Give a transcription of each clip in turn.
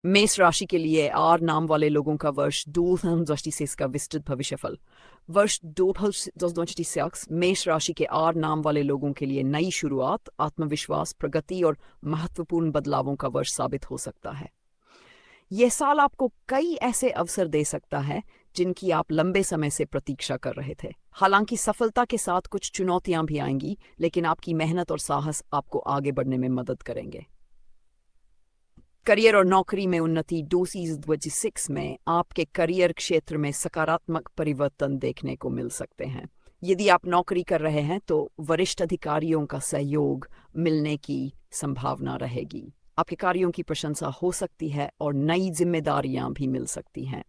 मेष राशि के लिए आर नाम वाले लोगों का वर्ष 2026 का विस्तृत भविष्यफल। वर्ष 2026 मेष राशि के आर नाम वाले लोगों के लिए नई शुरुआत, आत्मविश्वास, प्रगति और महत्वपूर्ण बदलावों का वर्ष साबित हो सकता है। यह साल आपको कई ऐसे अवसर दे सकता है जिनकी आप लंबे समय से प्रतीक्षा कर रहे थे। हालांकि सफलता के साथ कुछ चुनौतियां भी आएंगी, लेकिन आपकी मेहनत और साहस आपको आगे बढ़ने में मदद करेंगे। करियर और नौकरी में उन्नति। 2026 में आपके करियर क्षेत्र में सकारात्मक परिवर्तन देखने को मिल सकते हैं। यदि आप नौकरी कर रहे हैं तो वरिष्ठ अधिकारियों का सहयोग मिलने की संभावना रहेगी। आपके कार्यों की प्रशंसा हो सकती है और नई जिम्मेदारियां भी मिल सकती हैं।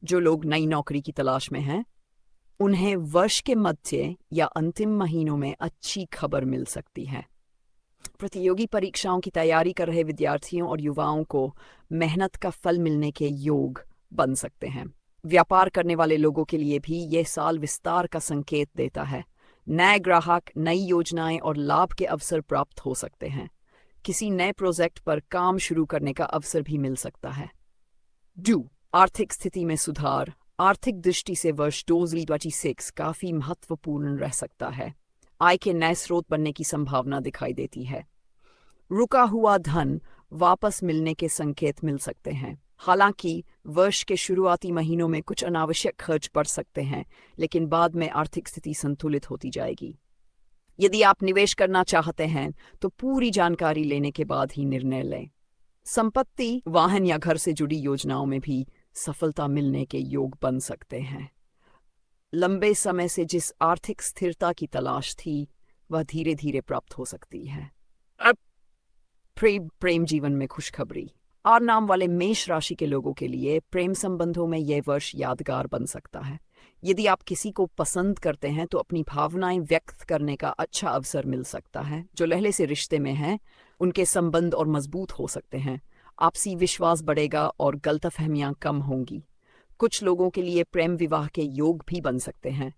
जो लोग नई नौकरी की तलाश में हैं, उन्हें वर्ष के मध्य या अंतिम महीनों में अच्छी खबर मिल सकती है। प्रतियोगी परीक्षाओं की तैयारी कर रहे विद्यार्थियों और युवाओं को मेहनत का फल मिलने के योग बन सकते हैं। व्यापार करने वाले लोगों के लिए भी यह साल विस्तार का संकेत देता है। नए ग्राहक, नई योजनाएं और लाभ के अवसर प्राप्त हो सकते हैं। किसी नए प्रोजेक्ट पर काम शुरू करने का अवसर भी मिल सकता है। आर्थिक स्थिति में सुधार। आर्थिक दृष्टि से वर्ष 2026 काफी महत्वपूर्ण रह सकता है। आय के नए स्रोत बनने की संभावना दिखाई देती है। रुका हुआ धन वापस मिलने के संकेत मिल सकते हैं। हालांकि वर्ष के शुरुआती महीनों में कुछ अनावश्यक खर्च बढ़ सकते हैं, लेकिन बाद में आर्थिक स्थिति संतुलित होती जाएगी। यदि आप निवेश करना चाहते हैं तो पूरी जानकारी लेने के बाद ही निर्णय लें। संपत्ति, वाहन या घर से जुड़ी योजनाओं में भी सफलता मिलने के योग बन सकते हैं। लंबे समय से जिस आर्थिक स्थिरता की तलाश थी, वह धीरे धीरे प्राप्त हो सकती है। अब प्रेम जीवन में खुशखबरी। आर नाम वाले मेष राशि के लोगों के लिए प्रेम संबंधों में यह वर्ष यादगार बन सकता है। यदि आप किसी को पसंद करते हैं तो अपनी भावनाएं व्यक्त करने का अच्छा अवसर मिल सकता है। जो पहले से रिश्ते में हैं, उनके संबंध और मजबूत हो सकते हैं। आपसी विश्वास बढ़ेगा और गलतफहमियां कम होंगी। कुछ लोगों के लिए प्रेम विवाह के योग भी बन सकते हैं।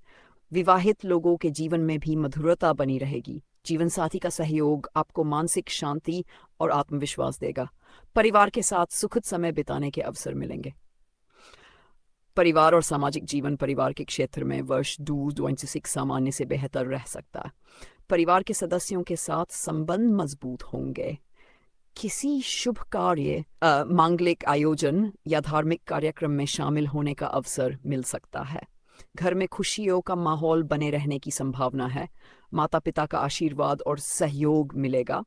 विवाहित लोगों के जीवन में भी मधुरता बनी रहेगी। जीवन साथी का सहयोग आपको मानसिक शांति और आत्मविश्वास देगा। परिवार के साथ सुखद समय बिताने के अवसर मिलेंगे। परिवार और सामाजिक जीवन। परिवार के क्षेत्र में वर्ष 2026 सामान्य से बेहतर रह सकता है। परिवार के सदस्यों के साथ संबंध मजबूत होंगे। किसी शुभ कार्य, मांगलिक आयोजन या धार्मिक कार्यक्रम में शामिल होने का अवसर मिल सकता है। घर में खुशियों का माहौल बने रहने की संभावना है। माता पिता का आशीर्वाद और सहयोग मिलेगा।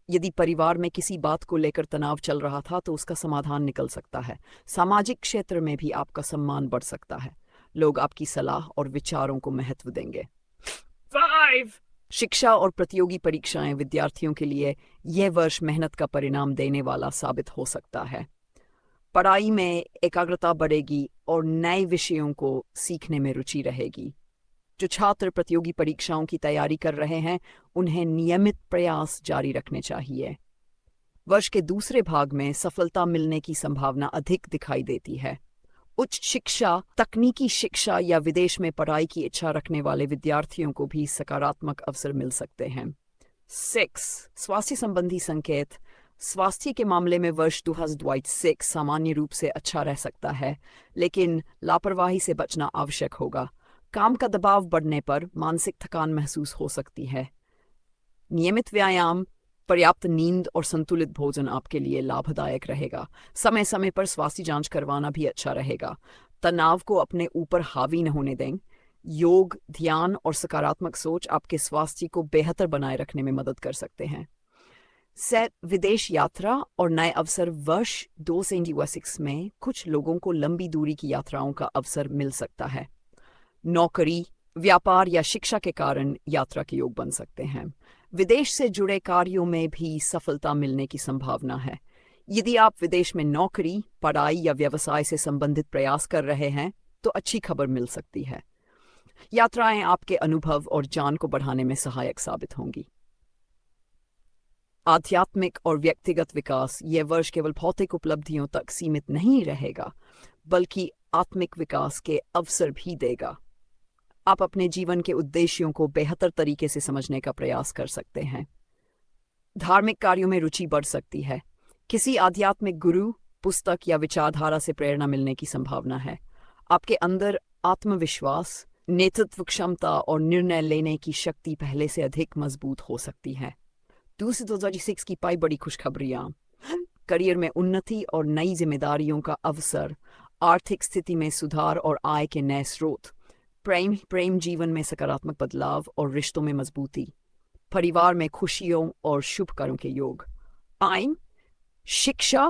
यदि परिवार में किसी बात को लेकर तनाव चल रहा था तो उसका समाधान निकल सकता है। सामाजिक क्षेत्र में भी आपका सम्मान बढ़ सकता है। लोग आपकी सलाह और विचारों को महत्व देंगे। 5 शिक्षा और प्रतियोगी परीक्षाएं। विद्यार्थियों के लिए यह वर्ष मेहनत का परिणाम देने वाला साबित हो सकता है। पढ़ाई में एकाग्रता बढ़ेगी और नए विषयों को सीखने में रुचि रहेगी। जो छात्र प्रतियोगी परीक्षाओं की तैयारी कर रहे हैं, उन्हें नियमित प्रयास जारी रखने चाहिए। वर्ष के दूसरे भाग में सफलता मिलने की संभावना अधिक दिखाई देती है। उच्च शिक्षा, तकनीकी शिक्षा या विदेश में पढ़ाई की इच्छा रखने वाले विद्यार्थियों को भी सकारात्मक अवसर मिल सकते हैं। 6 स्वास्थ्य संबंधी संकेत। स्वास्थ्य के मामले में वर्ष 2026 सामान्य रूप से अच्छा रह सकता है, लेकिन लापरवाही से बचना आवश्यक होगा। काम का दबाव बढ़ने पर मानसिक थकान महसूस हो सकती है। नियमित व्यायाम, पर्याप्त नींद और संतुलित भोजन आपके लिए लाभदायक रहेगा। समय समय पर स्वास्थ्य जांच करवाना भी अच्छा रहेगा। तनाव को अपने ऊपर हावी न होने दें। योग, ध्यान और सकारात्मक सोच आपके स्वास्थ्य को बेहतर बनाए रखने में मदद कर सकते हैं। विदेश यात्रा और नए अवसर। वर्ष 2026 में कुछ लोगों को लंबी दूरी की यात्राओं का अवसर मिल सकता है। नौकरी, व्यापार या शिक्षा के कारण यात्रा के योग बन सकते हैं। विदेश से जुड़े कार्यों में भी सफलता मिलने की संभावना है। यदि आप विदेश में नौकरी, पढ़ाई या व्यवसाय से संबंधित प्रयास कर रहे हैं तो अच्छी खबर मिल सकती है। यात्राएं आपके अनुभव और ज्ञान को बढ़ाने में सहायक साबित होंगी। आध्यात्मिक और व्यक्तिगत विकास। यह वर्ष केवल भौतिक उपलब्धियों तक सीमित नहीं रहेगा, बल्कि आत्मिक विकास के अवसर भी देगा। आप अपने जीवन के उद्देश्यों को बेहतर तरीके से समझने का प्रयास कर सकते हैं। धार्मिक कार्यों में रुचि बढ़ सकती है। किसी आध्यात्मिक गुरु, पुस्तक या विचारधारा से प्रेरणा मिलने की संभावना है। आपके अंदर आत्मविश्वास, नेतृत्व क्षमता और निर्णय लेने की शक्ति पहले से अधिक मजबूत हो सकती है। दूसरी 2026 की पाई बड़ी खुशखबरियां, करियर में उन्नति और नई जिम्मेदारियों का अवसर, आर्थिक स्थिति में सुधार और आय के नए स्रोत, प्रेम जीवन में सकारात्मक बदलाव और रिश्तों में मजबूती, परिवार में खुशियों और शुभ कार्यों के योग। टाइम, शिक्षा